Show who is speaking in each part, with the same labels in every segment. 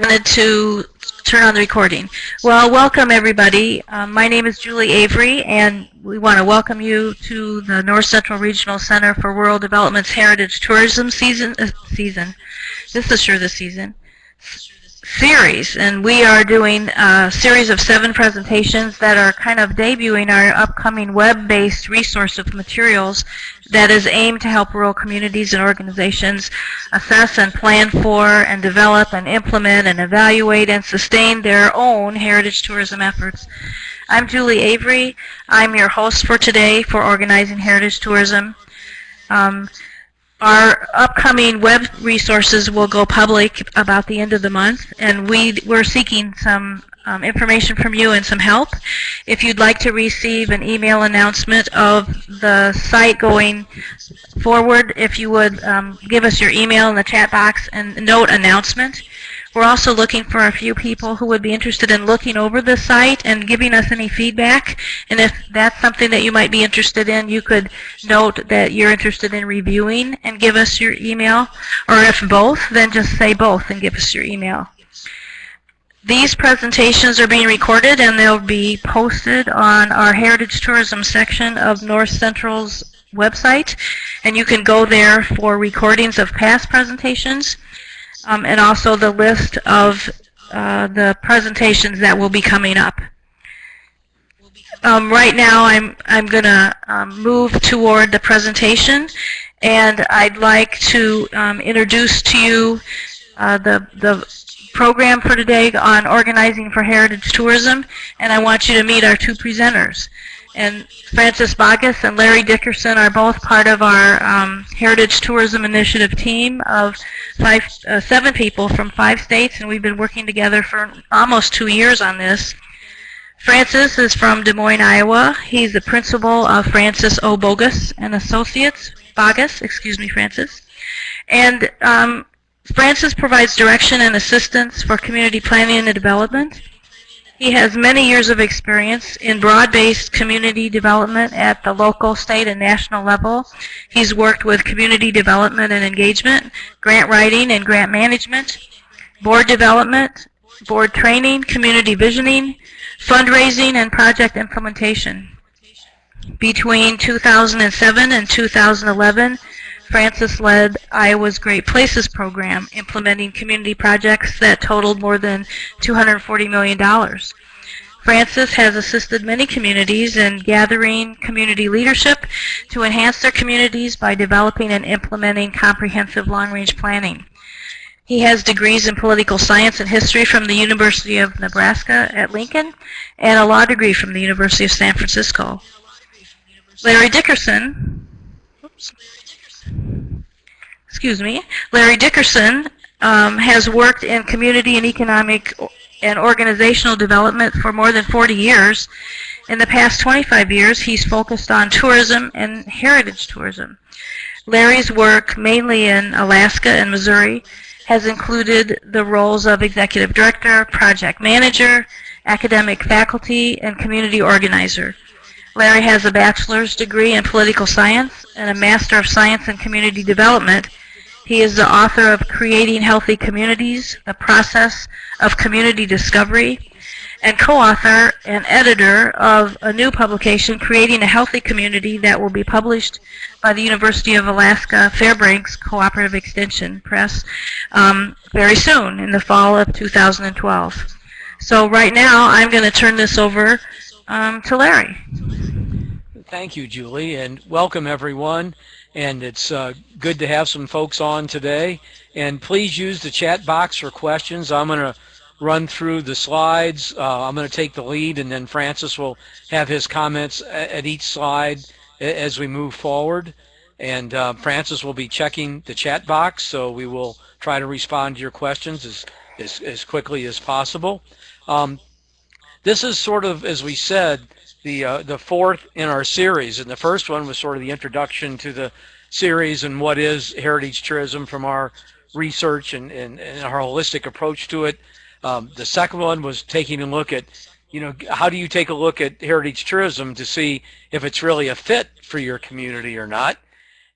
Speaker 1: Wanted to turn on the recording. Well, welcome everybody. My name is Julie Avery, and we want to welcome you to the North Central Regional Center for Rural Development's Heritage Tourism season. This is sure the season. Series, and we are doing a series of 7 presentations that are kind of debuting our upcoming web-based resource of materials that is aimed to help rural communities and organizations assess and plan for and develop and implement and evaluate and sustain their own heritage tourism efforts. I'm Julie Avery. I'm your host for today for Organizing Heritage Tourism. Our upcoming web resources will go public about the end of the month, and we're seeking some information from you and some help. If you'd like to receive an email announcement of the site going forward, if you would give us your email in the chat box and note announcement. We're also looking for a few people who would be interested in looking over the site and giving us any feedback. And if that's something that you might be interested in, you could note that you're interested in reviewing and give us your email. Or if both, then just say both and give us your email. These presentations are being recorded and they'll be posted on our Heritage Tourism section of North Central's website. And you can go there for recordings of past presentations. And also the list of the presentations that will be coming up. Right now I'm going to move toward the presentation, and I'd like to introduce to you the program for today on Organizing for Heritage Tourism, and I want you to meet our 2 presenters. And Francis Boggus and Larry Dickerson are both part of our Heritage Tourism Initiative team of 7 people from 5 states, and we've been working together for almost 2 years on this. Francis is from Des Moines, Iowa. He's the principal of Francis O. Boggus and Associates. Boggus, excuse me, Francis. And Francis provides direction and assistance for community planning and development. He has many years of experience in broad-based community development at the local, state, and national level. He's worked with community development and engagement, grant writing and grant management, board development, board training, community visioning, fundraising, and project implementation. Between 2007 and 2011, Francis led Iowa's Great Places program, implementing community projects that totaled more than $240 million. Francis has assisted many communities in gathering community leadership to enhance their communities by developing and implementing comprehensive long-range planning. He has degrees in political science and history from the University of Nebraska at Lincoln and a law degree from the University of San Francisco. Larry Dickerson has worked in community and economic and organizational development for more than 40 years. In the past 25 years, he's focused on tourism and heritage tourism. Larry's work, mainly in Alaska and Missouri, has included the roles of executive director, project manager, academic faculty, and community organizer. Larry has a bachelor's degree in political science and a master of science in community development. He is the author of Creating Healthy Communities, The Process of Community Discovery, and co-author and editor of a new publication, Creating a Healthy Community, that will be published by the University of Alaska Fairbanks Cooperative Extension Press very soon, in the fall of 2012. So right now, I'm going to turn this over to Larry.
Speaker 2: Thank you, Julie, and welcome everyone. And it's good to have some folks on today. And please use the chat box for questions. I'm going to run through the slides. I'm going to take the lead, and then Francis will have his comments at each slide as we move forward. And Francis will be checking the chat box, so we will try to respond to your questions as quickly as possible. This is sort of, as we said, the fourth in our series, and the first one was sort of the introduction to the series and what is heritage tourism from our research and our holistic approach to it. The second one was taking a look at, how do you take a look at heritage tourism to see if it's really a fit for your community or not.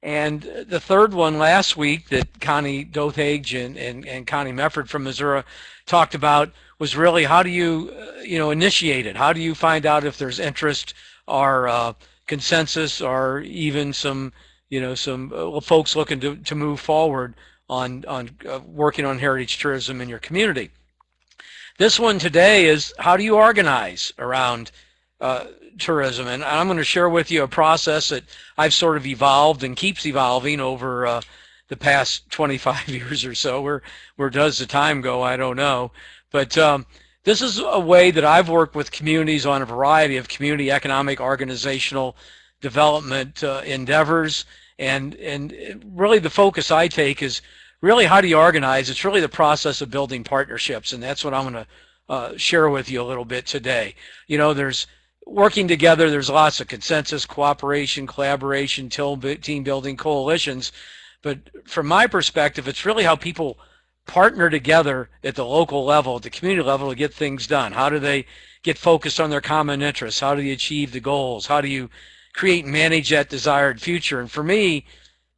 Speaker 2: And the third one last week that Connie Dothage and Connie Mefford from Missouri talked about was really how do you, initiate it? How do you find out if there's interest or consensus or even some folks looking to move forward on working on heritage tourism in your community? This one today is how do you organize around tourism, and I'm going to share with you a process that I've sort of evolved and keeps evolving over the past 25 years or so. Where does the time go? I don't know. But this is a way that I've worked with communities on a variety of community economic organizational development endeavors, and really the focus I take is really how do you organize. It's really the process of building partnerships, and that's what I'm going to share with you a little bit today. There's working together, there's lots of consensus, cooperation, collaboration, team building, coalitions. But from my perspective, it's really how people partner together at the local level, at the community level to get things done. How do they get focused on their common interests? How do you achieve the goals? How do you create and manage that desired future? And for me,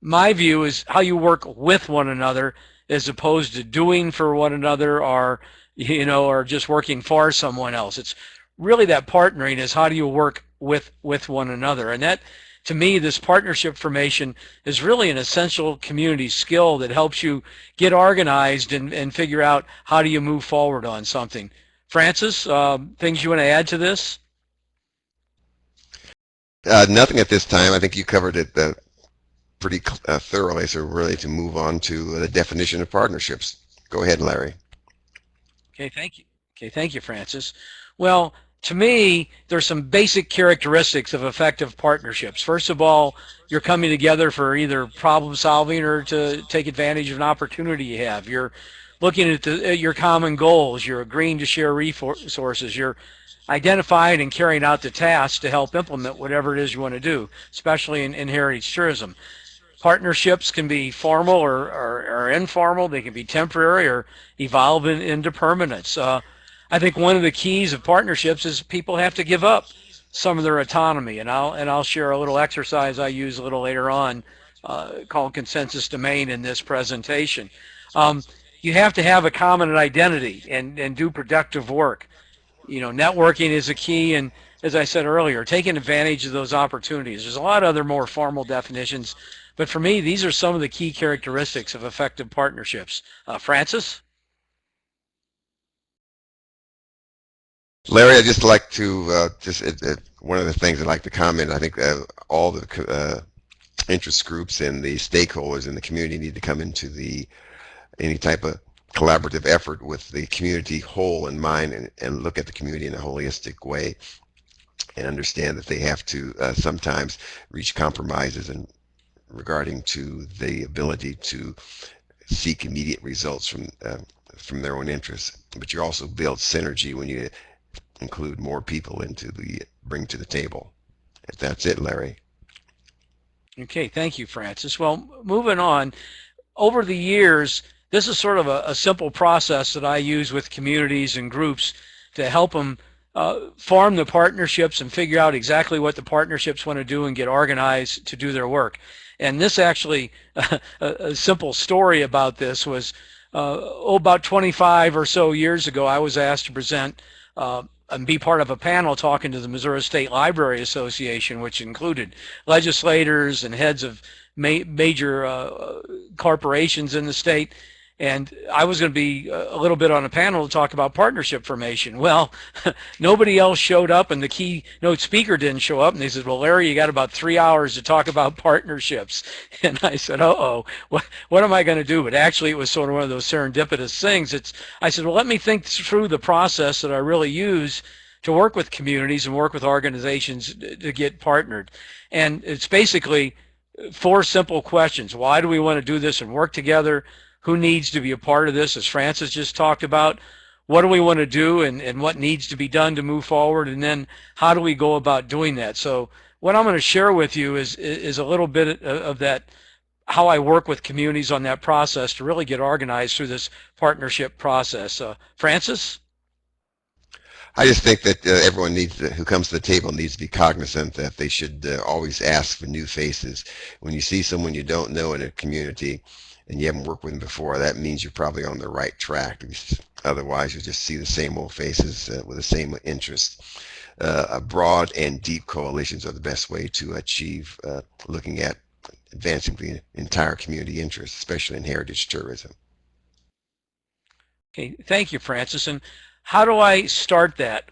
Speaker 2: my view is how you work with one another as opposed to doing for one another or just working for someone else. It's really that partnering is how do you work with one another. And that, to me, this partnership formation is really an essential community skill that helps you get organized and figure out how do you move forward on something. Francis, things you want to add to this?
Speaker 3: Nothing at this time. I think you covered it pretty thoroughly, so we're ready to move on to the definition of partnerships. Go ahead, Larry.
Speaker 2: Okay, thank you. Okay, thank you, Francis. Well, to me, there's some basic characteristics of effective partnerships. First of all, you're coming together for either problem solving or to take advantage of an opportunity you have. You're looking at your common goals. You're agreeing to share resources. You're identifying and carrying out the tasks to help implement whatever it is you want to do, especially in heritage tourism. Partnerships can be formal or informal. They can be temporary or evolve into permanence. I think one of the keys of partnerships is people have to give up some of their autonomy, and I'll share a little exercise I use a little later on called consensus domain in this presentation. You have to have a common identity and do productive work. Networking is a key, and as I said earlier, taking advantage of those opportunities. There's a lot of other more formal definitions, but for me, these are some of the key characteristics of effective partnerships. Francis?
Speaker 3: Larry, I'd just like to, one of the things I'd like to comment, I think all the interest groups and the stakeholders in the community need to come into any type of collaborative effort with the community whole in mind and look at the community in a holistic way and understand that they have to sometimes reach compromises regarding to the ability to seek immediate results from their own interests. But you also build synergy when you include more people bring to the table. That's it, Larry.
Speaker 2: Okay, thank you, Francis. Well, moving on, over the years, this is sort of a simple process that I use with communities and groups to help them form the partnerships and figure out exactly what the partnerships want to do and get organized to do their work. And this actually, a simple story about this was about 25 or so years ago, I was asked to present and be part of a panel talking to the Missouri State Library Association, which included legislators and heads of major corporations in the state. And I was going to be a little bit on a panel to talk about partnership formation. Well, nobody else showed up, and the keynote speaker didn't show up. And they said, well, Larry, you got about 3 hours to talk about partnerships. And I said, uh-oh, what am I going to do? But actually, it was sort of one of those serendipitous things. I said, well, let me think through the process that I really use to work with communities and work with organizations to get partnered. And it's basically 4 simple questions. Why do we want to do this and work together? Who needs to be a part of this, as Francis just talked about? What do we want to do and what needs to be done to move forward? And then how do we go about doing that? So what I'm going to share with you is a little bit of that, how I work with communities on that process to really get organized through this partnership process. Francis?
Speaker 3: I just think that everyone who comes to the table needs to be cognizant that they should always ask for new faces. When you see someone you don't know in a community and you haven't worked with them before, that means you're probably on the right track. Otherwise, you'll just see the same old faces with the same interests. Broad and deep coalitions are the best way to achieve looking at advancing the entire community interest, especially in heritage tourism.
Speaker 2: Okay, thank you, Francis. And how do I start that?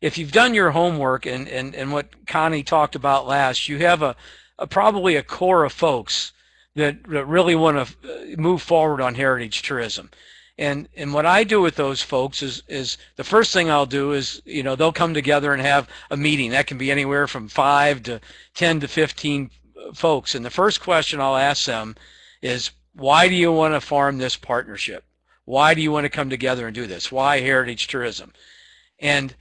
Speaker 2: If you've done your homework and what Connie talked about last, you have probably a core of folks that really want to move forward on heritage tourism. And what I do with those folks is the first thing I'll do is, they'll come together and have a meeting. That can be anywhere from 5 to 10 to 15 folks. And the first question I'll ask them is, why do you want to form this partnership? Why do you want to come together and do this? Why heritage tourism? And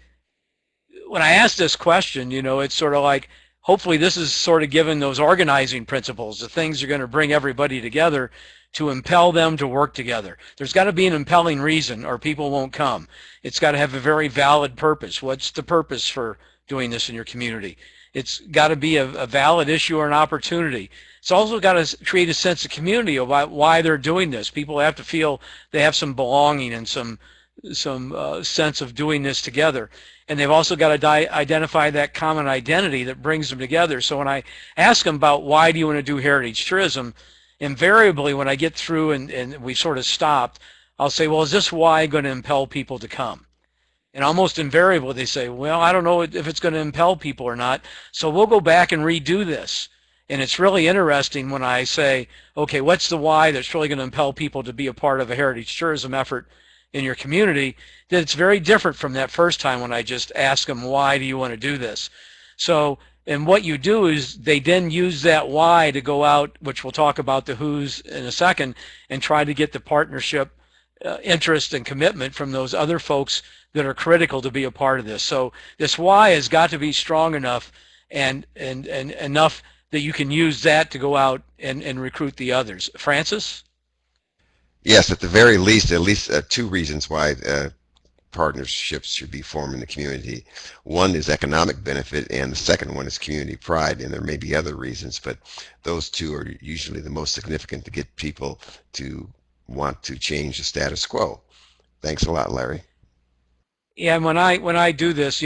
Speaker 2: when I ask this question, it's sort of like, hopefully this is sort of given those organizing principles, the things are going to bring everybody together to impel them to work together. There's got to be an impelling reason or people won't come. It's got to have a very valid purpose. What's the purpose for doing this in your community? It's got to be a valid issue or an opportunity. It's also got to create a sense of community about why they're doing this. People have to feel they have some belonging and some sense of doing this together. And they've also got to identify that common identity that brings them together. So when I ask them about why do you want to do heritage tourism, invariably when I get through and we sort of stopped, I'll say, well, is this why going to impel people to come? And almost invariably they say, well, I don't know if it's going to impel people or not, so we'll go back and redo this. And it's really interesting when I say, okay, what's the why that's really going to impel people to be a part of a heritage tourism effort in your community, that it's very different from that first time when I just ask them, why do you want to do this? So, and what you do is they then use that why to go out, which we'll talk about the who's in a second, and try to get the partnership interest and commitment from those other folks that are critical to be a part of this. So this why has got to be strong enough and enough that you can use that to go out and recruit the others. Francis?
Speaker 3: Yes, at the very least, at least two reasons why partnerships should be formed in the community. One is economic benefit, and the second one is community pride, and there may be other reasons, but those two are usually the most significant to get people to want to change the status quo. Thanks a lot, Larry.
Speaker 2: Yeah, and when I do this,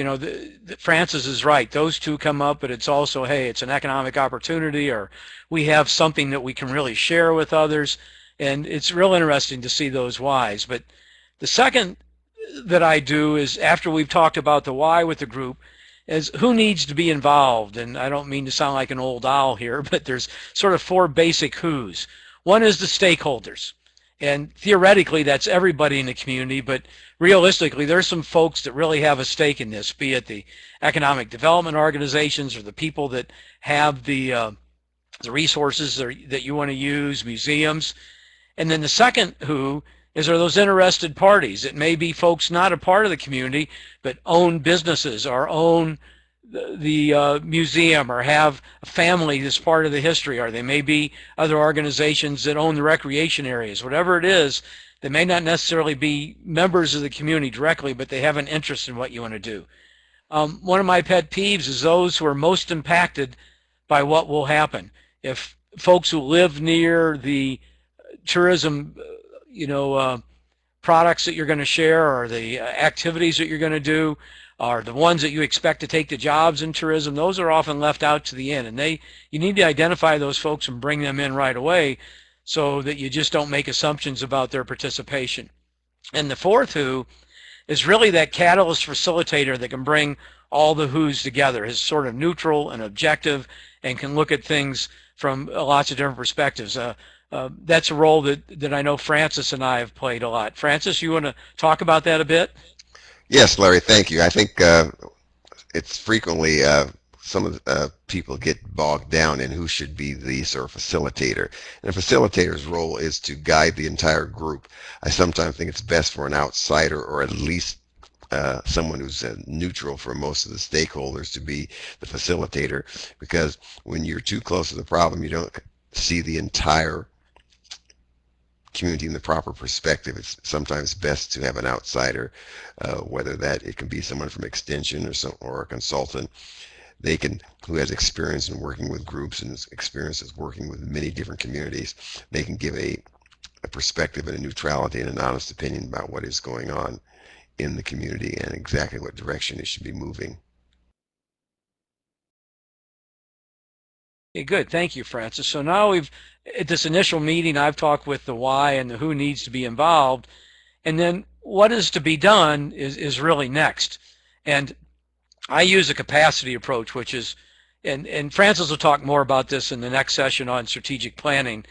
Speaker 2: Francis is right. Those two come up, but it's also, hey, it's an economic opportunity, or we have something that we can really share with others, and it's real interesting to see those whys. But the second that I do is, after we've talked about the why with the group, is who needs to be involved. And I don't mean to sound like an old owl here, but there's sort of four basic who's. One is the stakeholders. And theoretically, that's everybody in the community, but realistically, there's some folks that really have a stake in this, be it the economic development organizations or the people that have the resources that you want to use, museums. And then the second who are those interested parties. It may be folks not a part of the community, but own businesses or own the museum or have a family that's part of the history, or they may be other organizations that own the recreation areas. Whatever it is, they may not necessarily be members of the community directly, but they have an interest in what you want to do. One of my pet peeves is those who are most impacted by what will happen. If folks who live near the tourism products that you're going to share, or the activities that you're going to do, or the ones that you expect to take the jobs in tourism, those are often left out to the end. And you need to identify those folks and bring them in right away so that you just don't make assumptions about their participation. And the fourth who is really that catalyst facilitator that can bring all the who's together, is sort of neutral and objective and can look at things from lots of different perspectives. That's a role that I know Francis and I have played a lot. Francis, you want to talk about that a bit?
Speaker 3: Yes, Larry, thank you. I think it's frequently some of the people get bogged down in who should be the sort of facilitator. And a facilitator's role is to guide the entire group. I sometimes think it's best for an outsider, or at least someone who's neutral for most of the stakeholders, to be the facilitator, because when you're too close to the problem, you don't see the entire community in the proper perspective, it's sometimes best to have an outsider, whether that it can be someone from Extension or a consultant. They can, who has experience in working with groups and experiences working with many different communities. They can give a perspective and a neutrality and an honest opinion about what is going on in the community and exactly what direction it should be moving.
Speaker 2: Okay, good. Thank you, Francis. So now at this initial meeting, I've talked with the why and the who needs to be involved. And then what is to be done is really next. And I use a capacity approach, which is, and Francis will talk more about this in the next session on strategic planning.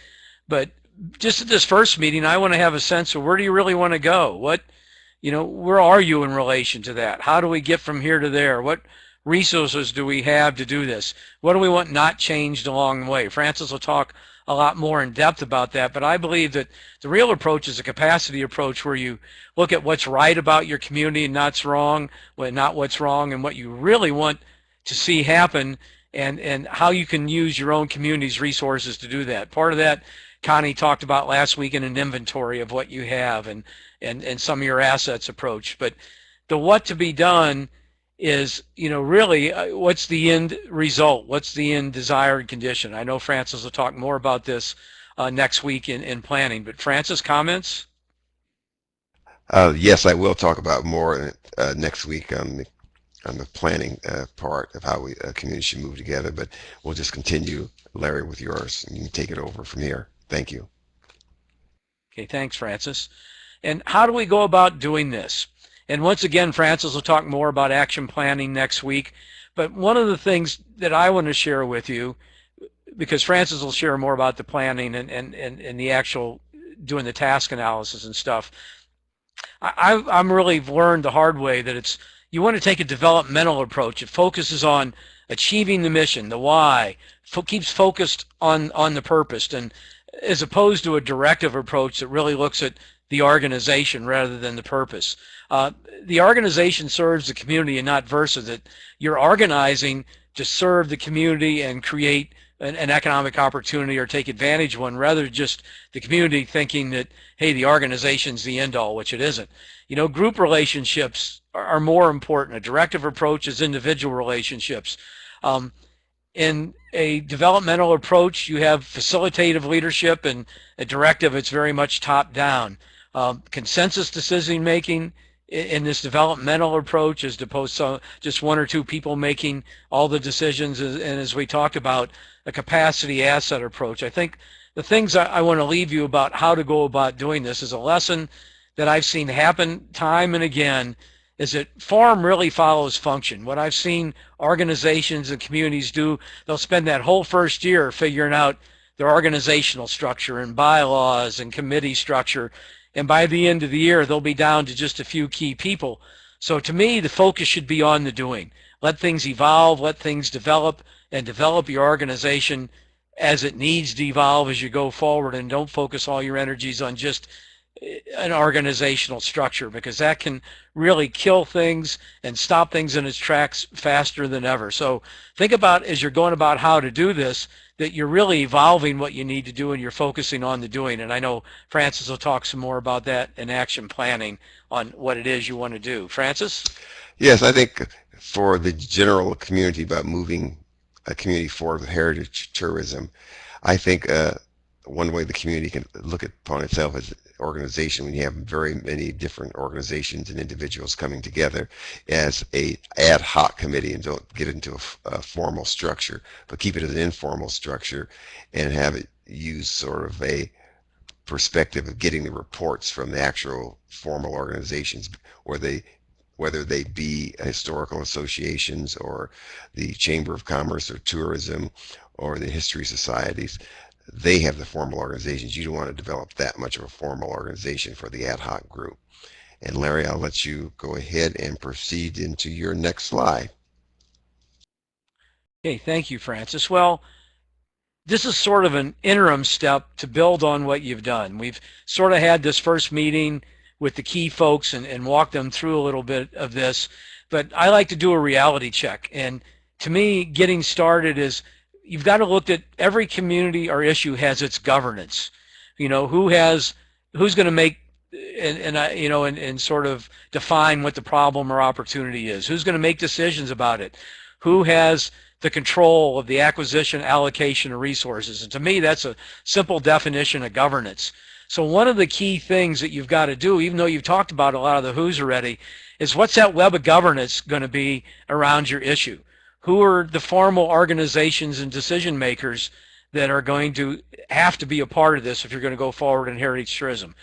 Speaker 2: But just at this first meeting, I want to have a sense of where do you really want to go? Where are you in relation to that? How do we get from here to there? What resources do we have to do this? What do we want not changed along the way? Francis will talk a lot more in depth about that, but I believe that the real approach is a capacity approach where you look at what's right about your community and not what's wrong, and what you really want to see happen, and how you can use your own community's resources to do that. Part of that Connie talked about last week in an inventory of what you have and some of your assets approach. But the what to be done is, really what's the end result? What's the end desired condition? I know Francis will talk more about this next week in planning, but Francis, comments?
Speaker 3: Yes, I will talk about more next week on the planning part of how a community should move together, but we'll just continue, Larry, with yours, and you can take it over from here. Thank you.
Speaker 2: Okay, thanks, Francis. And how do we go about doing this? And once again, Francis will talk more about action planning next week. But one of the things that I want to share with you, because Francis will share more about the planning and the actual doing the task analysis and stuff, I'm really learned the hard way that you want to take a developmental approach. It focuses on achieving the mission, the why, keeps focused on the purpose, and as opposed to a directive approach that really looks at the organization rather than the purpose. The organization serves the community and not versa, that you're organizing to serve the community and create an economic opportunity or take advantage of one, rather than just the community thinking that, hey, the organization's the end all, which it isn't. Group relationships are more important. A directive approach is individual relationships. In a developmental approach, you have facilitative leadership, and a directive, it's very much top down. Consensus decision making in this developmental approach, as opposed to just one or two people making all the decisions, and as we talked about, a capacity asset approach. I think the things I want to leave you about how to go about doing this is a lesson that I've seen happen time and again, is that form really follows function. What I've seen organizations and communities do, they'll spend that whole first year figuring out their organizational structure and bylaws and committee structure, and by the end of the year they'll be down to just a few key people. So to me, the focus should be on the doing. Let things evolve, let things develop, and develop your organization as it needs to evolve as you go forward, and don't focus all your energies on just an organizational structure, because that can really kill things and stop things in its tracks faster than ever. So think about, as you're going about how to do this, that you're really evolving what you need to do and you're focusing on the doing. And I know Francis will talk some more about that in action planning on what it is you want to do. Francis?
Speaker 3: Yes, I think for the general community about moving a community forward with heritage tourism, I think one way the community can look upon itself as an organization, when you have very many different organizations and individuals coming together as a ad hoc committee, and don't get into a formal structure, but keep it as an informal structure and have it use sort of a perspective of getting the reports from the actual formal organizations, whether they be historical associations or the Chamber of Commerce or Tourism or the history societies. They have the formal organizations. You don't want to develop that much of a formal organization for the ad hoc group. And Larry, I'll let you go ahead and proceed into your next slide.
Speaker 2: Okay, thank you, Francis. Well, this is sort of an interim step to build on what you've done. We've sort of had this first meeting with the key folks and walk them through a little bit of this, but I like to do a reality check. And to me, getting started is, you've got to look at every community or issue has its governance. Who has who's going to make and sort of define what the problem or opportunity is? Who's going to make decisions about it? Who has the control of the acquisition, allocation of resources? And to me, that's a simple definition of governance. So one of the key things that you've got to do, even though you've talked about a lot of the who's already, is what's that web of governance going to be around your issue? Who are the formal organizations and decision makers that are going to have to be a part of this if you're going to go forward in heritage tourism?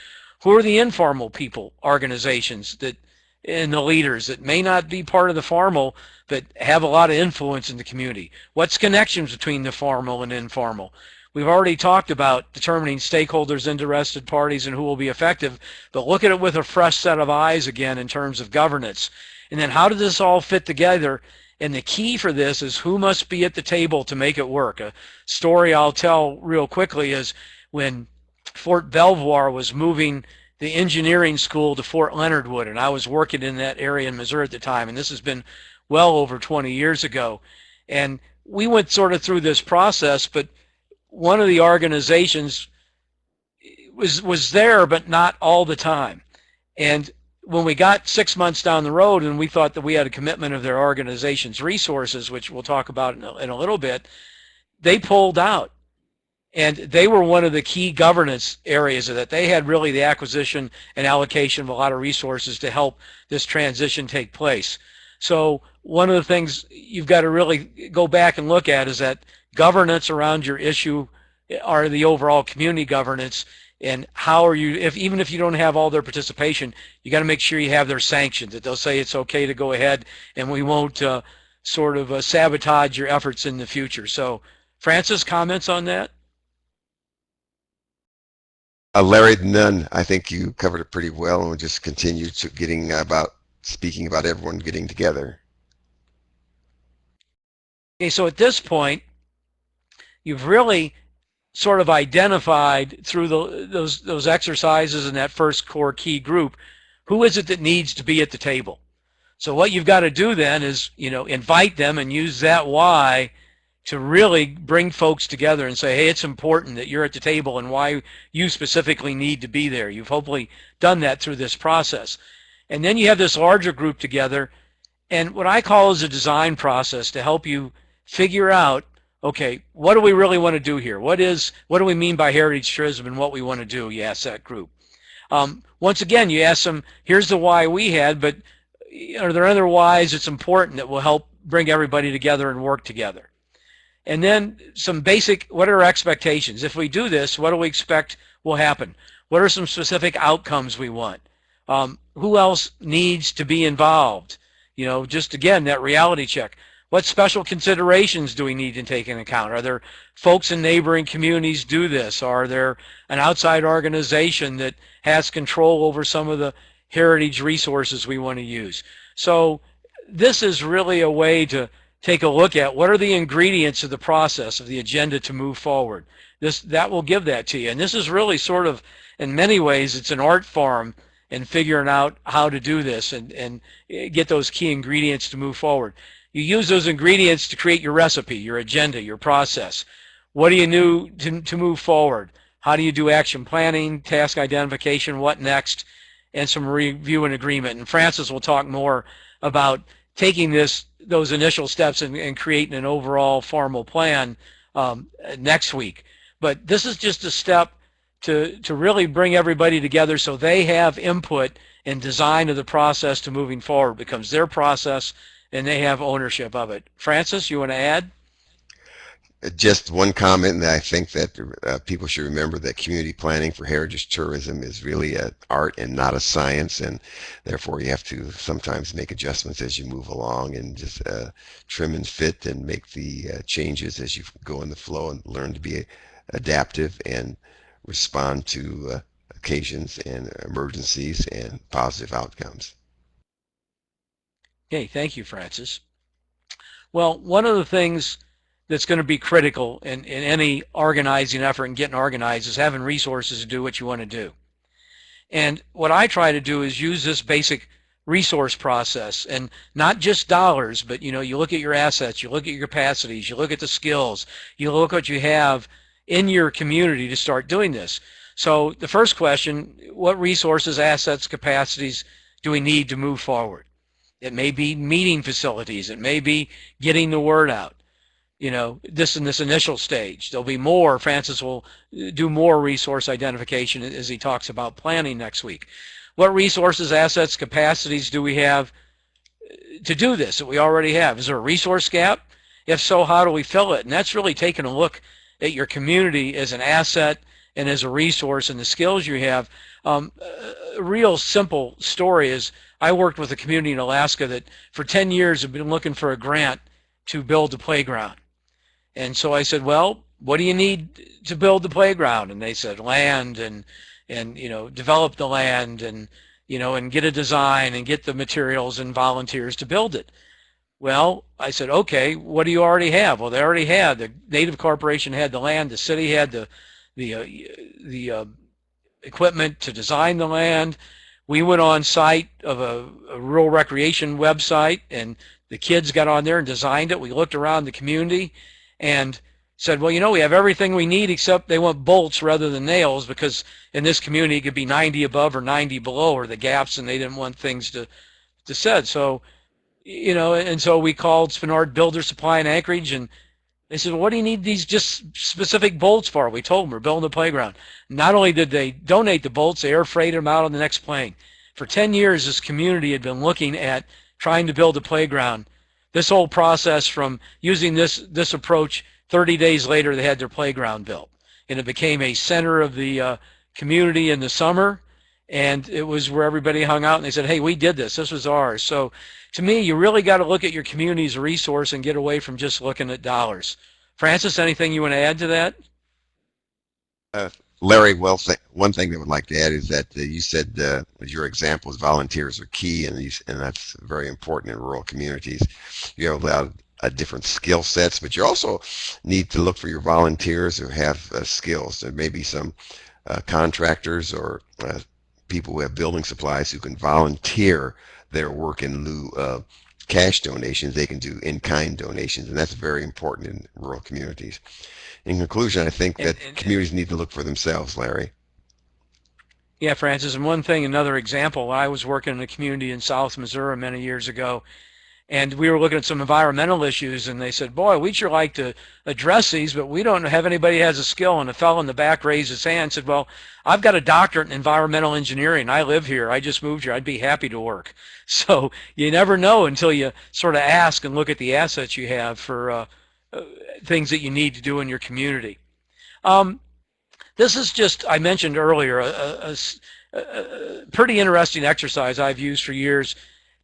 Speaker 2: Who are the informal people, organizations that, and the leaders that may not be part of the formal but have a lot of influence in the community? What's connections between the formal and informal? We've already talked about determining stakeholders, interested parties, and who will be effective, but look at it with a fresh set of eyes again in terms of governance. And then how does this all fit together? And the key for this is who must be at the table to make it work. A story I'll tell real quickly is when Fort Belvoir was moving the engineering school to Fort Leonard Wood, and I was working in that area in Missouri at the time, and this has been well over 20 years ago. And we went sort of through this process, but one of the organizations was there, but not all the time. And when we got 6 months down the road and we thought that we had a commitment of their organization's resources, which we'll talk about in a little bit, they pulled out. And they were one of the key governance areas of that. They had really the acquisition and allocation of a lot of resources to help this transition take place. So one of the things you've got to really go back and look at is that governance around your issue are the overall community governance, and how are you, even if you don't have all their participation, you got to make sure you have their sanctions, that they'll say it's okay to go ahead and we won't sort of sabotage your efforts in the future. So Francis, comments on that?
Speaker 3: Larry, none. I think you covered it pretty well, and we'll just continue to speaking about everyone getting together.
Speaker 2: Okay, so at this point, you've really sort of identified through those exercises in that first core key group, who is it that needs to be at the table? So what you've got to do then is, invite them and use that why to really bring folks together and say, hey, it's important that you're at the table and why you specifically need to be there. You've hopefully done that through this process. And then you have this larger group together, and what I call is a design process to help you figure out, okay, what do we really want to do here? What do we mean by heritage tourism and what we want to do? You ask that group. Once again, you ask them, here's the why we had, but are there other whys it's important that will help bring everybody together and work together? And then some basic, what are our expectations? If we do this, what do we expect will happen? What are some specific outcomes we want? Who else needs to be involved? Just again, that reality check. What special considerations do we need to take into account? Are there folks in neighboring communities do this? Are there an outside organization that has control over some of the heritage resources we want to use? So this is really a way to take a look at what are the ingredients of the process of the agenda to move forward. That will give that to you. And this is really sort of, in many ways, it's an art form in figuring out how to do this and get those key ingredients to move forward. You use those ingredients to create your recipe, your agenda, your process. What do you do to move forward? How do you do action planning, task identification, what next, and some review and agreement. And Francis will talk more about taking those initial steps and creating an overall formal plan next week. But this is just a step to really bring everybody together so they have input in design of the process to moving forward. It becomes their process and they have ownership of it. Francis, you want to add?
Speaker 3: Just one comment that I think that people should remember, that community planning for heritage tourism is really an art and not a science, and therefore you have to sometimes make adjustments as you move along and just trim and fit and make the changes as you go in the flow and learn to be adaptive and respond to occasions and emergencies and positive outcomes.
Speaker 2: Okay, thank you, Francis. Well, one of the things that's going to be critical in any organizing effort and getting organized is having resources to do what you want to do. And what I try to do is use this basic resource process, and not just dollars, but you look at your assets, you look at your capacities, you look at the skills, you look what you have in your community to start doing this. So the first question, what resources, assets, capacities do we need to move forward? It may be meeting facilities. It may be getting the word out. You know, this in this initial stage. There'll be more. Francis will do more resource identification as he talks about planning next week. What resources, assets, capacities do we have to do this that we already have? Is there a resource gap? If so, how do we fill it? And that's really taking a look at your community as an asset and as a resource and the skills you have. A real simple story is I worked with a community in Alaska that for 10 years have been looking for a grant to build a playground. And so I said, well, what do you need to build the playground? And they said land and you know, develop the land and, you know, and get a design and get the materials and volunteers to build it. Well, I said, okay, what do you already have? Well, they already had, the Native Corporation had the land, the city had the equipment to design the land. We went on site of a rural recreation website, and the kids got on there and designed it. We looked around the community and said, well, you know, we have everything we need except they want bolts rather than nails, because in this community it could be 90 above or 90 below or the gaps, and they didn't want things to set. So, you know, and so we called Spinard Builder Supply in Anchorage, and they said, well, what do you need these just specific bolts for? We told them we're building a playground. Not only did they donate the bolts, they air freighted them out on the next plane. For 10 years, this community had been looking at trying to build a playground. This whole process from using this approach, 30 days later, they had their playground built. And it became a center of the community in the summer, and it was where everybody hung out, and they said, hey, we did this. This was ours. So to me, you really got to look at your community as a resource and get away from just looking at dollars. Francis, anything you want to add to that?
Speaker 3: Larry, well, one thing I would like to add is that you said your examples, volunteers are key, and that's very important in rural communities. You have a lot of different skill sets, but you also need to look for your volunteers who have skills. There may be some contractors or people who have building supplies who can volunteer their work in lieu of cash donations. They can do in-kind donations, and that's very important in rural communities. In conclusion, I think that communities need to look for themselves, Larry.
Speaker 2: Yeah, Francis, and one thing, another example, I was working in a community in South Missouri many years ago, and we were looking at some environmental issues, and they said, boy, we'd sure like to address these, but we don't have anybody who has a skill. And a fellow in the back raised his hand and said, well, I've got a doctorate in environmental engineering. I live here. I just moved here. I'd be happy to work. So you never know until you sort of ask and look at the assets you have for things that you need to do in your community. This is just, I mentioned earlier, a pretty interesting exercise I've used for years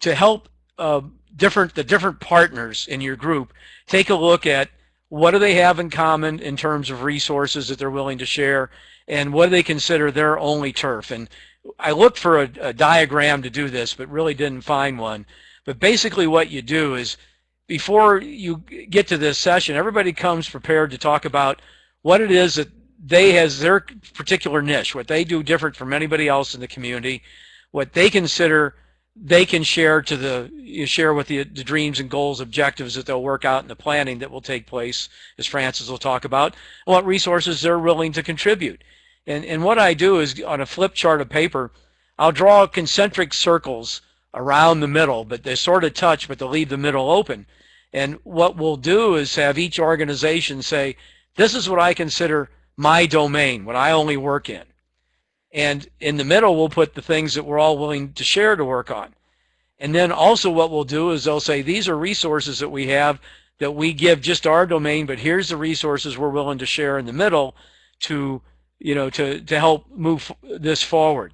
Speaker 2: to help the different partners in your group take a look at what do they have in common in terms of resources that they're willing to share, and what do they consider their only turf. And I looked for a diagram to do this, but really didn't find one. But basically what you do is, before you get to this session, everybody comes prepared to talk about what it is that they has their particular niche, what they do different from anybody else in the community, what they consider they can share with the dreams and goals, objectives that they'll work out in the planning that will take place, as Francis will talk about, and what resources they're willing to contribute. And what I do is, on a flip chart of paper, I'll draw concentric circles around the middle, but they sort of touch, but they'll leave the middle open. And what we'll do is have each organization say, this is what I consider my domain, what I only work in. And in the middle, we'll put the things that we're all willing to share to work on. And then also what we'll do is they'll say, these are resources that we have that we give just our domain, but here's the resources we're willing to share in the middle to, you know, to help move this forward.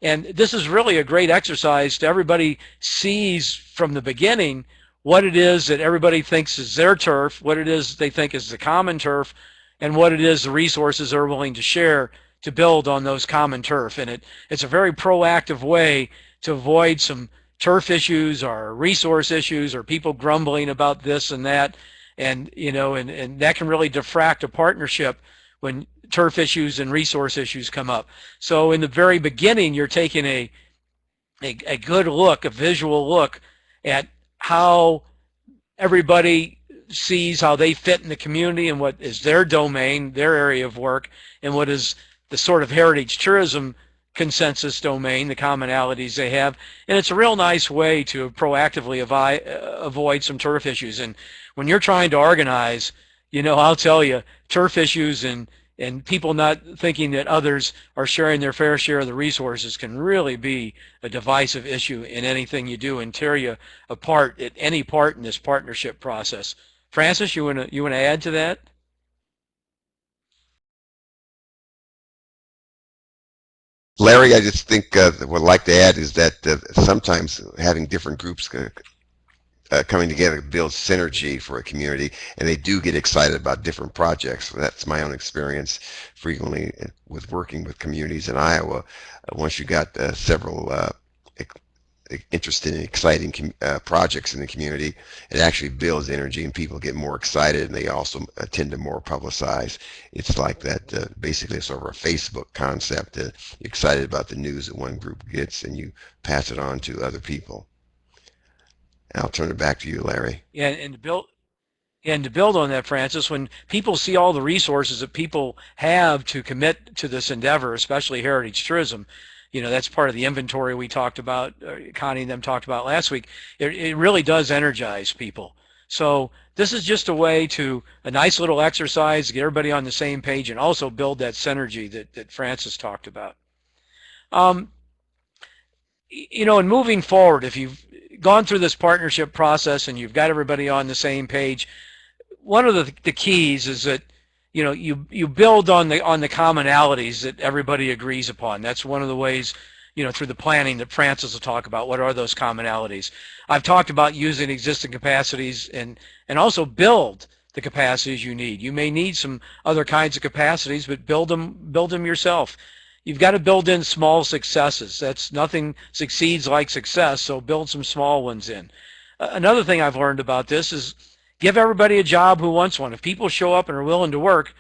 Speaker 2: And this is really a great exercise to everybody sees from the beginning what it is that everybody thinks is their turf, what it is they think is the common turf, and what it is the resources they're willing to share to build on those common turf. And it's a very proactive way to avoid some turf issues or resource issues or people grumbling about this and that. And, you know, and that can really diffract a partnership when turf issues and resource issues come up. So in the very beginning, you're taking a good look, a visual look at how everybody sees how they fit in the community and what is their domain, their area of work, and what is sort of heritage tourism consensus domain, the commonalities they have, and it's a real nice way to proactively avoid some turf issues. And when you're trying to organize, I'll tell you, turf issues and people not thinking that others are sharing their fair share of the resources can really be a divisive issue in anything you do and tear you apart at any part in this partnership process. Francis, you want to add to that?
Speaker 3: Larry, I just think what I'd like to add is that sometimes having different groups coming together builds synergy for a community, and they do get excited about different projects. That's my own experience frequently with working with communities in Iowa. Once you got several interesting and exciting projects in the community, it actually builds energy and people get more excited, and they also tend to more publicize. It's like that, basically sort of a Facebook concept. You're excited about the news that one group gets and you pass it on to other people. I'll turn it back to you, Larry.
Speaker 2: Yeah, and to build on that, Francis, when people see all the resources that people have to commit to this endeavor, especially heritage tourism, that's part of the inventory we talked about, Connie and them talked about last week. It really does energize people. So this is just a nice little exercise to get everybody on the same page and also build that synergy that Francis talked about. And moving forward, if you've gone through this partnership process and you've got everybody on the same page, one of the keys is that you build on the commonalities that everybody agrees upon. That's one of the ways, through the planning that Francis will talk about. What are those commonalities? I've talked about using existing capacities and also build the capacities you need. You may need some other kinds of capacities, but build them yourself. You've got to build in small successes. That's nothing succeeds like success, so build some small ones in. Another thing I've learned about this is give everybody a job who wants one. If people show up and are willing to work,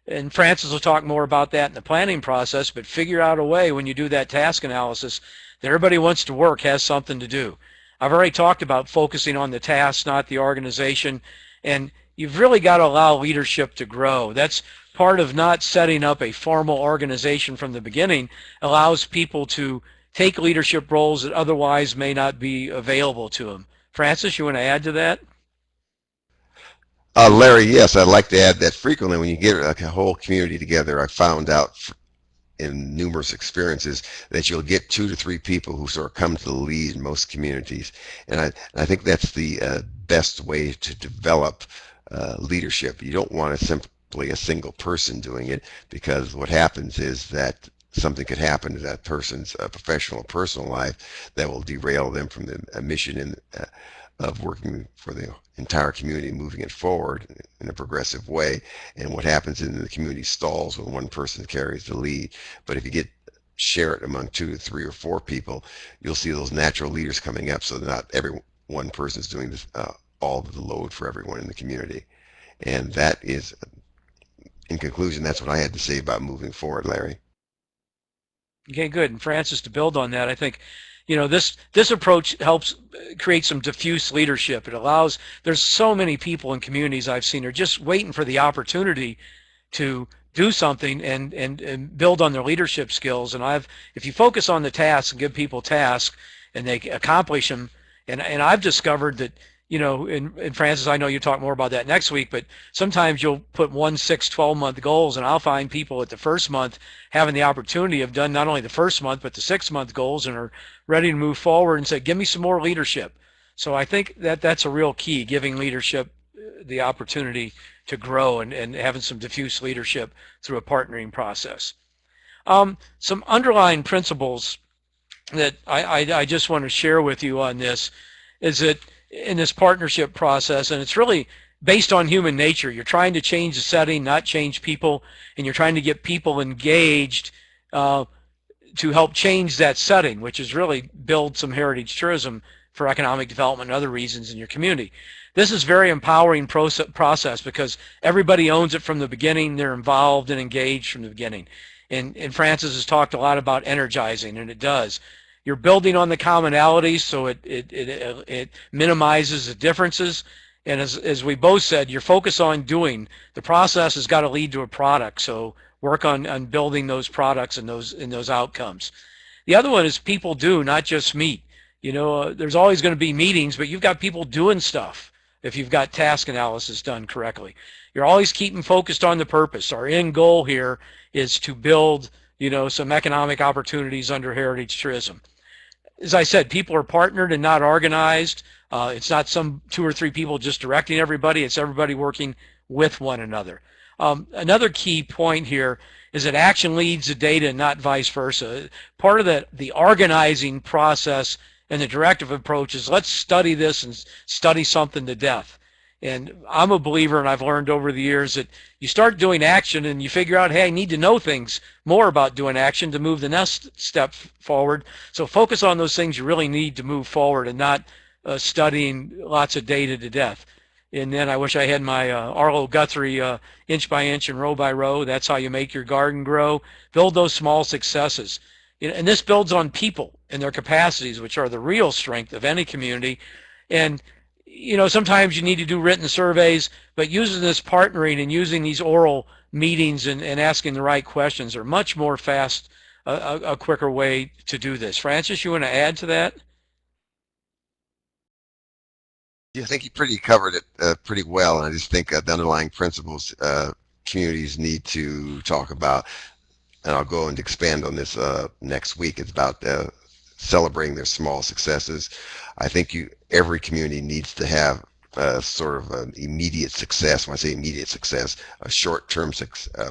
Speaker 2: and Francis will talk more about that in the planning process, but figure out a way when you do that task analysis that everybody wants to work, has something to do. I've already talked about focusing on the task, not the organization, and you've really got to allow leadership to grow. That's part of not setting up a formal organization from the beginning, allows people to take leadership roles that otherwise may not be available to them. Francis, you want to add to that?
Speaker 3: Larry, yes, I'd like to add that frequently when you get a whole community together, I found out in numerous experiences that you'll get 2 to 3 people who sort of come to the lead in most communities. And I think that's the best way to develop leadership. You don't want simply a single person doing it, because what happens is that something could happen to that person's professional or personal life that will derail them from the mission of working for the entire community, moving it forward in a progressive way. And what happens in the community stalls when one person carries the lead. But if you share it among 2 to 3 or 4 people, you'll see those natural leaders coming up, so that not every one person is doing this, all of the load for everyone in the community. And that is, in conclusion, that's what I had to say about moving forward, Larry.
Speaker 2: Okay, good. And Francis, to build on that, I think this approach helps create some diffuse leadership. It allows, there's so many people in communities I've seen are just waiting for the opportunity to do something and build on their leadership skills. And if you focus on the tasks and give people tasks and they accomplish them, and I've discovered that, and Francis, I know you talk more about that next week, but sometimes you'll put 1, 6, 12-month goals, and I'll find people at the first month having the opportunity have done not only the first month, but the 6-month goals and are ready to move forward and say, give me some more leadership. So I think that's a real key, giving leadership the opportunity to grow and having some diffuse leadership through a partnering process. Some underlying principles that I just want to share with you on this is that in this partnership process, and it's really based on human nature. You're trying to change the setting, not change people, and you're trying to get people engaged to help change that setting, which is really build some heritage tourism for economic development and other reasons in your community. This is very empowering process because everybody owns it from the beginning. They're involved and engaged from the beginning. And Francis has talked a lot about energizing, and it does. You're building on the commonalities, so it minimizes the differences. And as we both said, you're focused on doing. The process has got to lead to a product. So work on building those products and those outcomes. The other one is people do, not just meet. There's always going to be meetings, but you've got people doing stuff if you've got task analysis done correctly. You're always keeping focused on the purpose. Our end goal here is to build, some economic opportunities under heritage tourism. As I said, people are partnered and not organized. It's not some 2 or 3 people just directing everybody. It's everybody working with one another. Another key point here is that action leads to data and not vice versa. Part of the organizing process and the directive approach is let's study this and study something to death. And I'm a believer, and I've learned over the years, that you start doing action and you figure out, hey, I need to know things more about doing action to move the next step forward. So focus on those things you really need to move forward and not studying lots of data to death. And then I wish I had my Arlo Guthrie inch by inch and row by row. That's how you make your garden grow. Build those small successes. And this builds on people and their capacities, which are the real strength of any community. And sometimes you need to do written surveys, but using this partnering and using these oral meetings and asking the right questions are much more a quicker way to do this. Francis, you want to add to that?
Speaker 3: Yeah, I think you pretty covered it pretty well, and I just think the underlying principles communities need to talk about, and I'll go and expand on this next week. It's about celebrating their small successes. I think every community needs to have sort of an immediate success. When I say immediate success, a short-term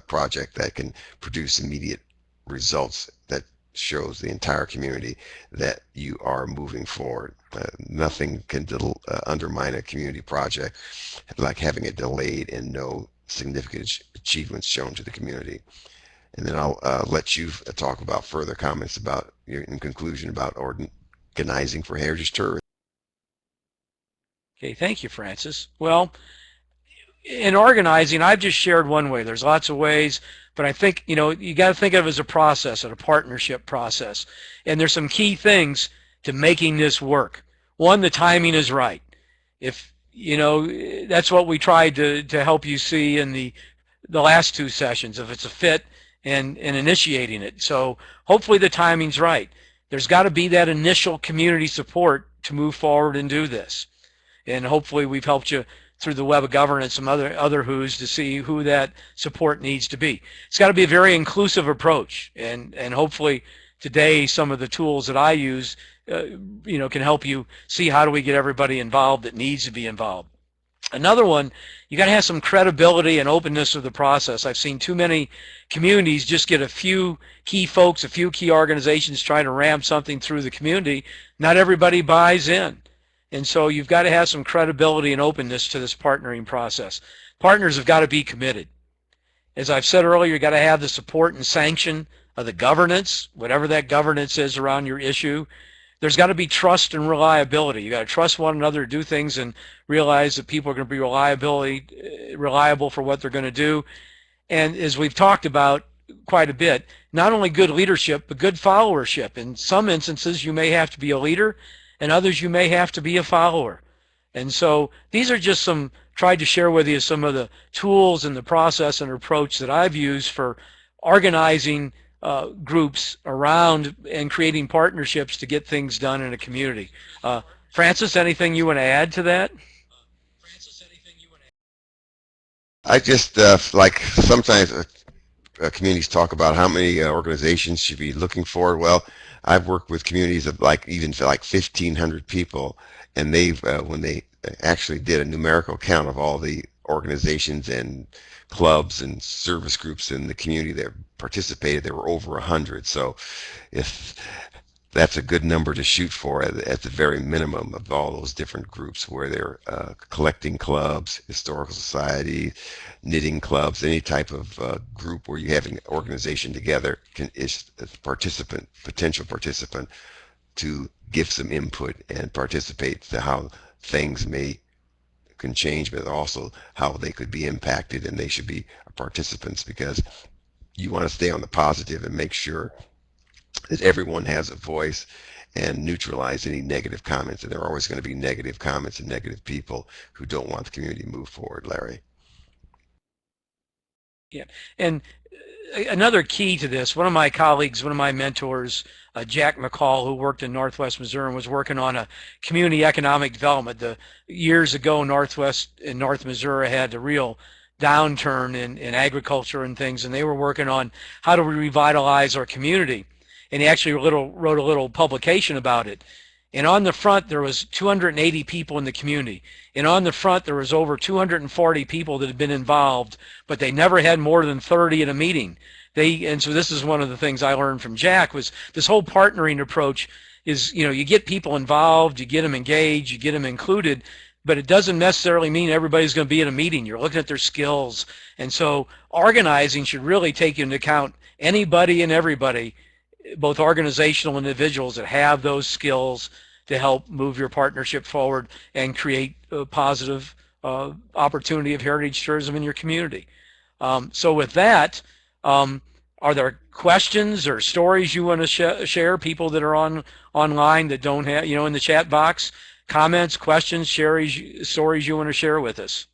Speaker 3: project that can produce immediate results that shows the entire community that you are moving forward. Nothing can undermine a community project like having it delayed and no significant achievements shown to the community. And then I'll let you talk about further comments about, in conclusion, about organizing for heritage tourism.
Speaker 2: Okay, thank you, Francis. Well, in organizing, I've just shared one way. There's lots of ways, but I think, you got to think of it as a process, and a partnership process. And there's some key things to making this work. One, the timing is right. If, that's what we tried to help you see in the last 2 sessions, if it's a fit and initiating it. So hopefully the timing's right. There's got to be that initial community support to move forward and do this. And hopefully we've helped you through the web of governance, some other who's to see who that support needs to be. It's got to be a very inclusive approach, and hopefully today some of the tools that I use can help you see how do we get everybody involved that needs to be involved. Another one, you got to have some credibility and openness of the process. I've seen too many communities just get a few key folks, a few key organizations trying to ram something through the community. Not everybody buys in. And so you've got to have some credibility and openness to this partnering process. Partners have got to be committed. As I've said earlier, you've got to have the support and sanction of the governance, whatever that governance is around your issue. There's got to be trust and reliability. You've got to trust one another to do things and realize that people are going to be reliable for what they're going to do. And as we've talked about quite a bit, not only good leadership, but good followership. In some instances, you may have to be a leader, and others you may have to be a follower. And so these are just tried to share with you some of the tools and the process and approach that I've used for organizing groups around and creating partnerships to get things done in a community. Francis, anything you want to add to that?
Speaker 3: I just like sometimes communities talk about how many organizations should be looking for. Well, I've worked with communities of even 1,500 people, and they've when they actually did a numerical count of all the organizations and clubs and service groups in the community that participated, there were over 100. So if that's a good number to shoot for at the very minimum of all those different groups where they're collecting clubs, historical society, knitting clubs, any type of group where you have an organization together is a potential participant to give some input and participate to how things can change, but also how they could be impacted, and they should be participants because you want to stay on the positive and make sure that everyone has a voice and neutralize any negative comments. And there are always going to be negative comments and negative people who don't want the community to move forward, Larry.
Speaker 2: Yeah, and another key to this, one of my colleagues, one of my mentors, Jack McCall, who worked in Northwest Missouri and was working on a community economic development. Years ago, Northwest and North Missouri had a real downturn in agriculture and things, and they were working on how do we revitalize our community. And he actually wrote a little publication about it. And on the front, there was 280 people in the community. And on the front, there was over 240 people that had been involved, but they never had more than 30 at a meeting. And so this is one of the things I learned from Jack, was this whole partnering approach is, you get people involved, you get them engaged, you get them included, but it doesn't necessarily mean everybody's going to be at a meeting. You're looking at their skills. And so organizing should really take into account anybody and everybody, both organizational and individuals, that have those skills to help move your partnership forward and create a positive opportunity of heritage tourism in your community. So with that, are there questions or stories you want to share, people that are online that don't have, in the chat box, comments, questions, stories you want to share with us?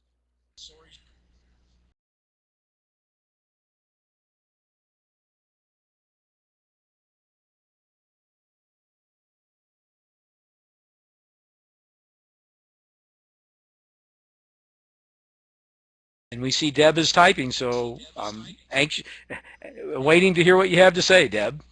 Speaker 2: And we see Deb is typing, so I'm anxious, waiting to hear what you have to say, Deb.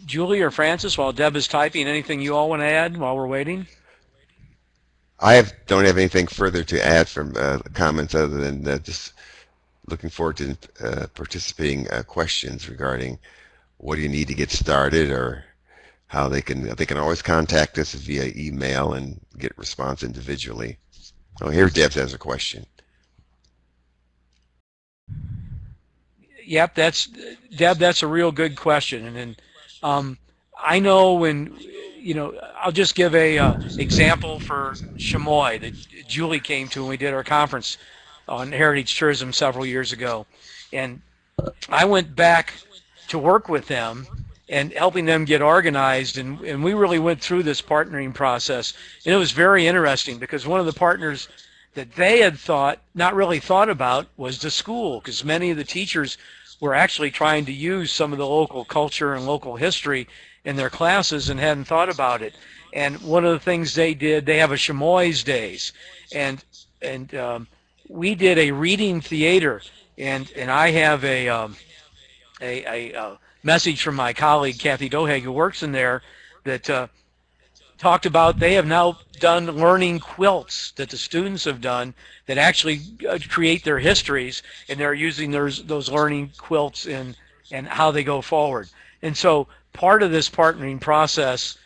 Speaker 2: Julie or Francis, while Deb is typing, anything you all want to add while we're waiting?
Speaker 3: Don't have anything further to add from comments other than just looking forward to participating questions regarding what do you need to get started, or how they can always contact us via email and get response individually. Oh, here Deb has a question.
Speaker 2: Yep, Deb, that's a real good question. And I know when, I'll just give a example for Chamois that Julie came to when we did our conference on heritage tourism several years ago. And I went back to work with them and helping them get organized, and we really went through this partnering process. And it was very interesting, because one of the partners that they had not really thought about was the school, because many of the teachers were actually trying to use some of the local culture and local history in their classes and hadn't thought about it. And one of the things they did, they have a Chamois Days, and we did a reading theater, and I have a message from my colleague Kathy Dohag, who works in there, that talked about they have now done learning quilts that the students have done that actually create their histories, and they're using those learning quilts in how they go forward. And so part of this partnering process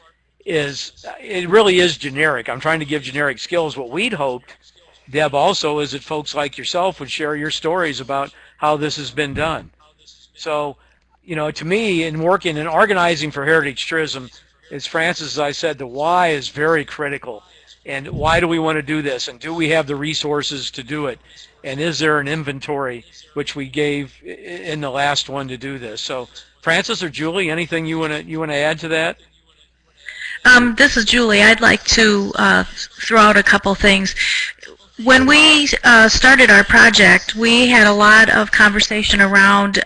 Speaker 2: it really is generic. I'm trying to give generic skills. What we'd hoped, Deb, also is that folks like yourself would share your stories about how this has been done. So, to me, in working and organizing for heritage tourism, as Francis, as I said, the why is very critical. And why do we want to do this? And do we have the resources to do it? And is there an inventory, which we gave in the last one, to do this? So, Francis or Julie, anything you want to add to that?
Speaker 1: This is Julie. I'd like to throw out a couple things. When we started our project, we had a lot of conversation around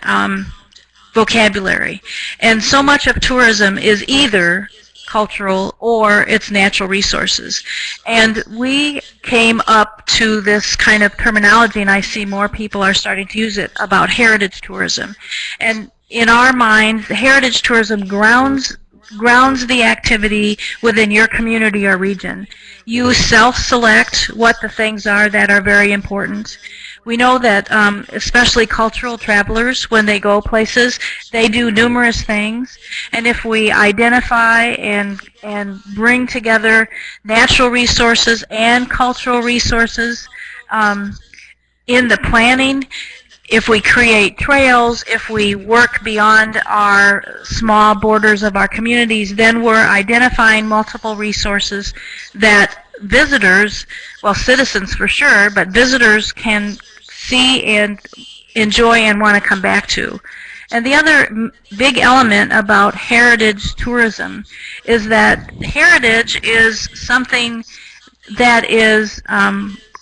Speaker 1: vocabulary. And so much of tourism is either cultural or it's natural resources. And we came up to this kind of terminology, and I see more people are starting to use it, about heritage tourism. And in our minds, heritage tourism grounds the activity within your community or region. You self-select what the things are that are very important. We know that especially cultural travelers, when they go places, they do numerous things. And if we identify and bring together natural resources and cultural resources, in the planning, if we create trails, if we work beyond our small borders of our communities, then we're identifying multiple resources that visitors, well, citizens for sure, but visitors can see and enjoy and want to come back to. And the other big element about heritage tourism is that heritage is something that is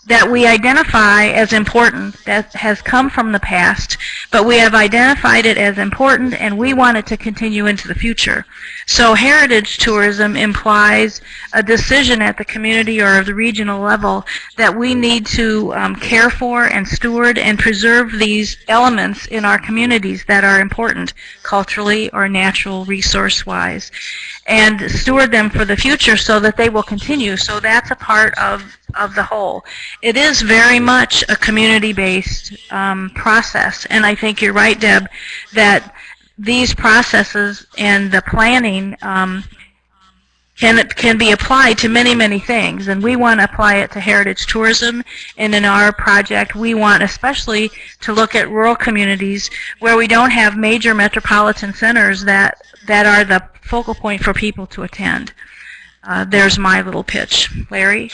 Speaker 1: that we identify as important, that has come from the past, but we have identified it as important and we want it to continue into the future. So heritage tourism implies a decision at the community or the regional level that we need to care for and steward and preserve these elements in our communities that are important culturally or natural resource-wise, and steward them for the future so that they will continue. So that's a part of the whole. It is very much a community-based process, and I think you're right, Deb, that these processes and the planning can be applied to many, many things, and we want to apply it to heritage tourism, and in our project we want especially to look at rural communities where we don't have major metropolitan centers that are the focal point for people to attend. There's my little pitch. Larry?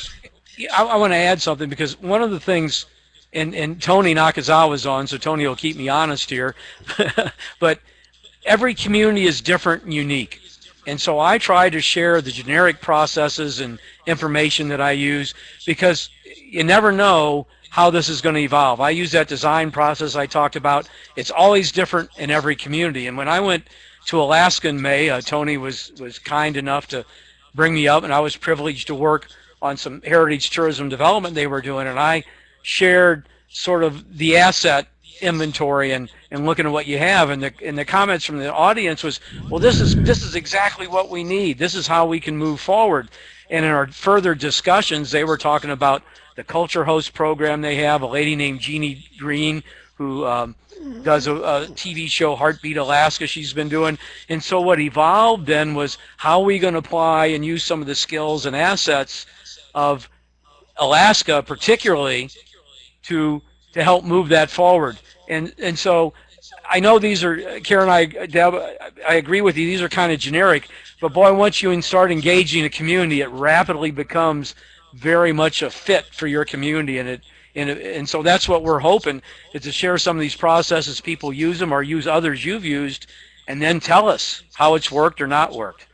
Speaker 2: I want to add something, because one of the things, and Tony Nakazawa's on, so Tony will keep me honest here, but every community is different and unique. And so I try to share the generic processes and information that I use, because you never know how this is going to evolve. I use that design process I talked about. It's always different in every community. And when I went to Alaska in May, Tony was kind enough to bring me up, and I was privileged to work on some heritage tourism development they were doing, and I shared sort of the asset inventory and looking at what you have, and the comments from the audience was, well, this is exactly what we need. This is how we can move forward. And in our further discussions, they were talking about the culture host program they have, a lady named Jeannie Green who does a TV show, Heartbeat Alaska, she's been doing. And so what evolved then was, how are we going to apply and use some of the skills and assets of Alaska particularly to help move that forward. And so I know these are, Karen, Deb, I agree with you, these are kind of generic, but boy, once you start engaging a community, it rapidly becomes very much a fit for your community, and so that's what we're hoping, is to share some of these processes, people use them or use others you've used, and then tell us how it's worked or not worked.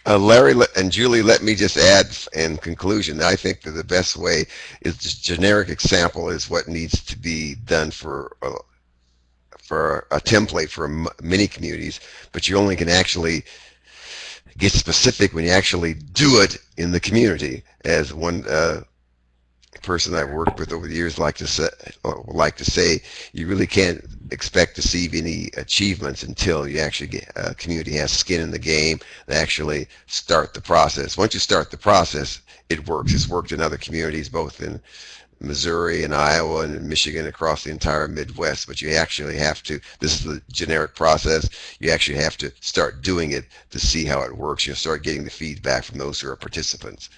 Speaker 3: Larry and Julie, let me just add in conclusion, I think that the best way is just generic example is what needs to be done for a template for many communities, but you only can actually get specific when you actually do it in the community. As one person I've worked with over the years like to say, you really can't expect to see any achievements until you actually get a community has skin in the game. They actually start the process. Once you start the process, it works. It's worked in other communities, both in Missouri and Iowa and in Michigan, across the entire Midwest. But you actually have to, this is the generic process, you actually have to start doing it to see how it works. You'll start getting the feedback from those who are participants.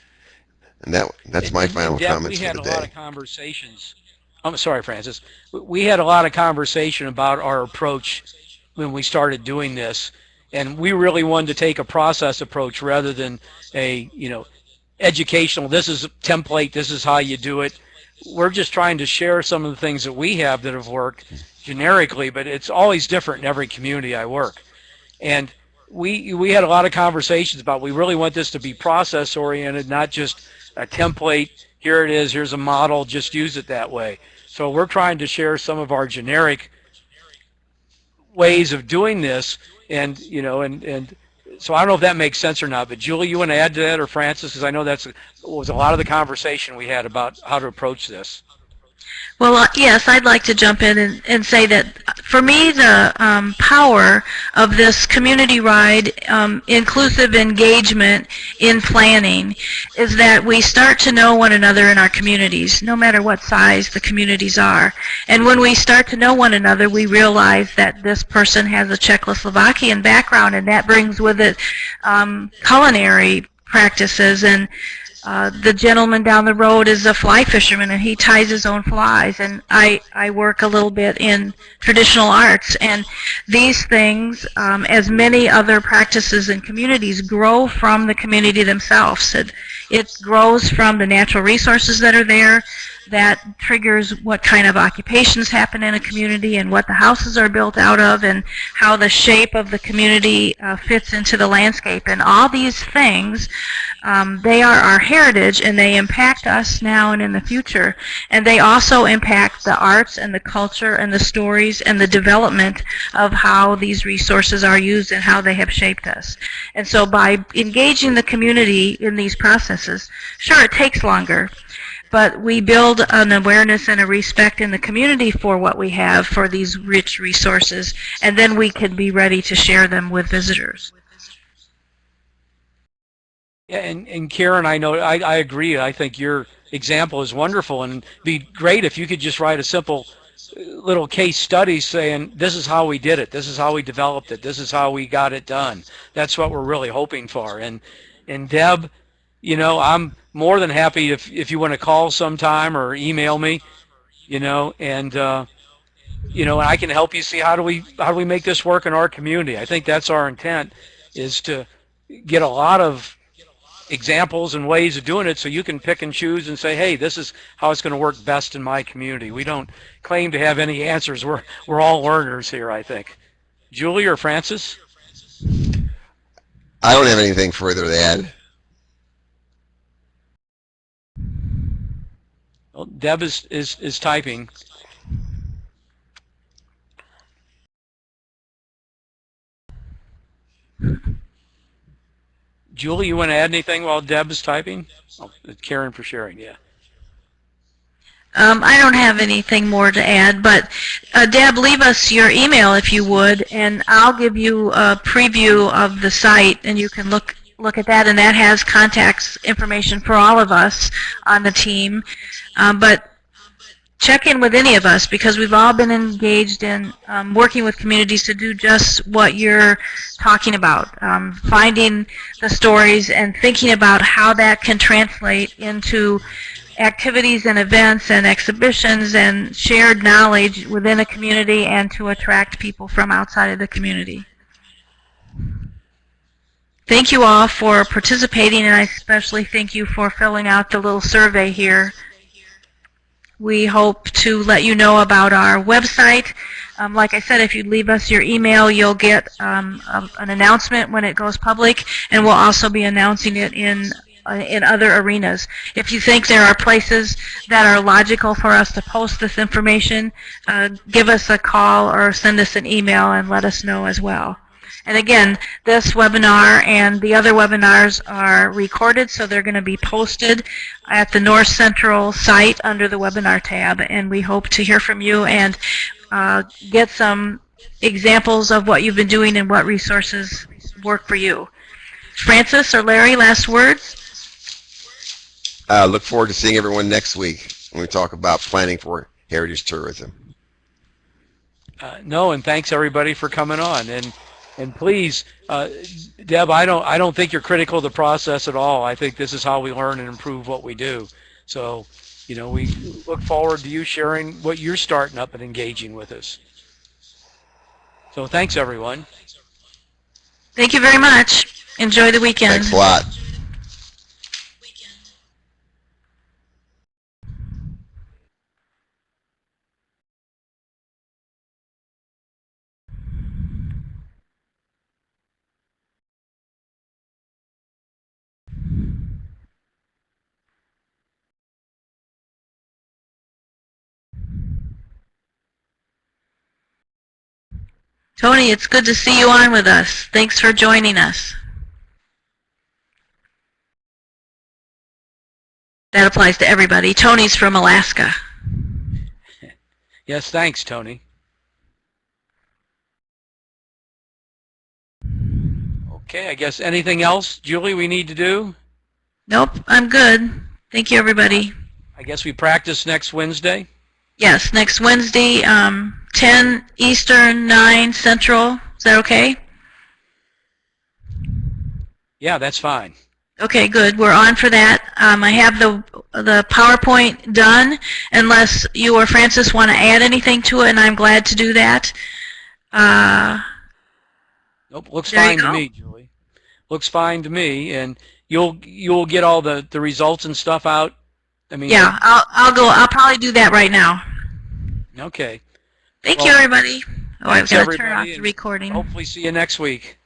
Speaker 3: And that's my final comments for the day.
Speaker 2: We had a lot of conversations. I'm sorry, Francis. We had a lot of conversation about our approach when we started doing this, and we really wanted to take a process approach rather than a, educational, this is a template, this is how you do it. We're just trying to share some of the things that we have that have worked generically, but it's always different in every community I work. And we had a lot of conversations about, we really want this to be process oriented, not just a template, here it is, here's a model, just use it that way. So we're trying to share some of our generic ways of doing this, and so I don't know if that makes sense or not, but Julie, you want to add to that, or Francis, because I know that was a lot of the conversation we had about how to approach this.
Speaker 1: Well, yes, I'd like to jump in and say that for me, the power of this community ride, inclusive engagement in planning, is that we start to know one another in our communities, no matter what size the communities are. And when we start to know one another, we realize that this person has a Czechoslovakian background, and that brings with it culinary practices and The gentleman down the road is a fly fisherman, and he ties his own flies. And I work a little bit in traditional arts. And these things, as many other practices and communities, grow from the community themselves. It grows from the natural resources that are there. That triggers what kind of occupations happen in a community and what the houses are built out of and how the shape of the community fits into the landscape. And all these things, they are our heritage, and they impact us now and in the future. And they also impact the arts and the culture and the stories and the development of how these resources are used and how they have shaped us. And so by engaging the community in these processes, sure, it takes longer, but we build an awareness and a respect in the community for what we have, for these rich resources, and then we can be ready to share them with visitors.
Speaker 2: Yeah, and Karen, I agree. I think your example is wonderful, and it'd be great if you could just write a simple little case study saying, this is how we did it, this is how we developed it, this is how we got it done. That's what we're really hoping for. And Deb, I'm more than happy if you want to call sometime or email me, and I can help you see how do we make this work in our community. I think that's our intent, is to get a lot of examples and ways of doing it so you can pick and choose and say, hey, this is how it's going to work best in my community. We don't claim to have any answers. We're all learners here, I think. Julie or Francis?
Speaker 3: I don't have anything further to add.
Speaker 2: Well, Deb is typing. Julie, you want to add anything while Deb is typing? Oh, Karen for sharing, yeah.
Speaker 1: I don't have anything more to add, but Deb, leave us your email if you would, and I'll give you a preview of the site, and you can look at that, and that has contacts information for all of us on the team. But check in with any of us, because we've all been engaged in working with communities to do just what you're talking about, finding the stories and thinking about how that can translate into activities and events and exhibitions and shared knowledge within a community and to attract people from outside of the community. Thank you all for participating, and I especially thank you for filling out the little survey here. We hope to let you know about our website. Like I said, if you leave us your email, you'll get an announcement when it goes public, and we'll also be announcing it in other arenas. If you think there are places that are logical for us to post this information, give us a call or send us an email and let us know as well. And again, this webinar and the other webinars are recorded, so they're going to be posted at the North Central site under the webinar tab, and we hope to hear from you and get some examples of what you've been doing and what resources work for you. Francis or Larry, last words?
Speaker 3: Look forward to seeing everyone next week when we talk about planning for heritage tourism.
Speaker 2: No, and thanks everybody for coming on. And please, Deb, I don't think you're critical of the process at all. I think this is how we learn and improve what we do. So, we look forward to you sharing what you're starting up and engaging with us. So thanks, everyone.
Speaker 1: Thank you very much. Enjoy the weekend.
Speaker 3: Thanks a lot.
Speaker 1: Tony, it's good to see you on with us. Thanks for joining us. That applies to everybody. Tony's from Alaska.
Speaker 2: Yes, thanks, Tony. Okay, I guess anything else, Julie, we need to do?
Speaker 1: Nope, I'm good. Thank you, everybody.
Speaker 2: I guess we practice next Wednesday?
Speaker 1: Yes, next Wednesday, 10 Eastern, 9 Central. Is that okay?
Speaker 2: Yeah, that's fine.
Speaker 1: Okay, good. We're on for that. I have the PowerPoint done, unless you or Francis want to add anything to it, and I'm glad to do that.
Speaker 2: Nope, looks
Speaker 1: There you
Speaker 2: fine to
Speaker 1: go.
Speaker 2: me, Julie. Looks fine to me, and you'll get all the results and stuff out. I mean,
Speaker 1: Yeah, I'll probably do that right now.
Speaker 2: Okay.
Speaker 1: Thank you, everybody. Oh, I've
Speaker 2: Thanks,
Speaker 1: got to turn off
Speaker 2: everybody,
Speaker 1: the
Speaker 2: and
Speaker 1: recording.
Speaker 2: hopefully see you next week.